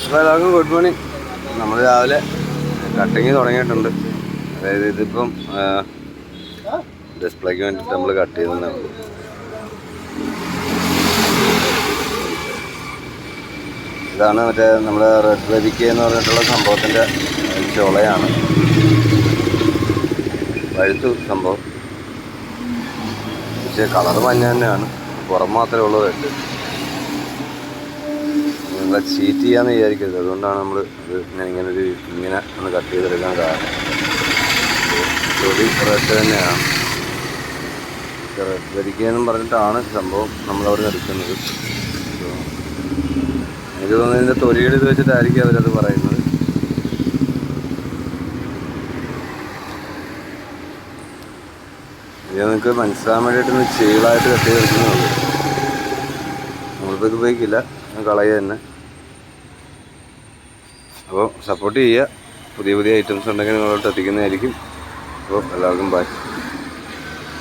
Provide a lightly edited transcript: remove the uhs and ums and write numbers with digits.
അപ്പോൾ എല്ലാവർക്കും good morning. നമ്മൾ രാവിലെ കട്ടിങ് തുടങ്ങിയിട്ടുണ്ട്. അതായത് ഇതിപ്പം ഡിസ്പ്ലേക്ക് വേണ്ടിയിട്ട് നമ്മൾ കട്ട് ചെയ്യുന്നേ ഉള്ളൂ. ഇതാണ് മറ്റേ നമ്മുടെ റെഡ് വെരിക്ക എന്ന് പറഞ്ഞിട്ടുള്ള സംഭവത്തിൻ്റെ ചുളയാണ്. പഴുത്തു സംഭവം, പക്ഷേ കളറ് മഞ്ഞ തന്നെയാണ്, പുറം മാത്രമേ ഉള്ളൂ റെഡ്. നിങ്ങളെ ചീറ്റ് ചെയ്യാന്ന് വിചാരിക്കരുത്, അതുകൊണ്ടാണ് നമ്മൾ ഇത് ഇങ്ങനെ ഒന്ന് കട്ട് ചെയ്തെടുക്കാൻ കാരണം. തൊലി റെഡ് തന്നെയാണ്, റെഡ് വെരിക്കയെന്നും പറഞ്ഞിട്ടാണ് സംഭവം നമ്മളവിടെ എടുക്കുന്നത്. എനിക്ക് തോന്നുന്നത് ഇതിൻ്റെ തൊലിയുടെ ഇത് വെച്ചിട്ടായിരിക്കും അവരത് പറയുന്നത്. ഇത് നിങ്ങൾക്ക് മനസ്സിലാൻ വേണ്ടിയിട്ടൊന്ന് ചീളായിട്ട് കട്ട് ചെയ്തെടുക്കുന്നുള്ളൂ. നമ്മളിപ്പോൾ ഇത് ഉപയോഗിക്കില്ല, കളയുക തന്നെ. അപ്പോൾ സപ്പോർട്ട് ചെയ്യുക. പുതിയ ഐറ്റംസ് ഉണ്ടെങ്കിൽ നിങ്ങളോട്ട് എത്തിക്കുന്നതായിരിക്കും. അപ്പോൾ എല്ലാവർക്കും ബൈ.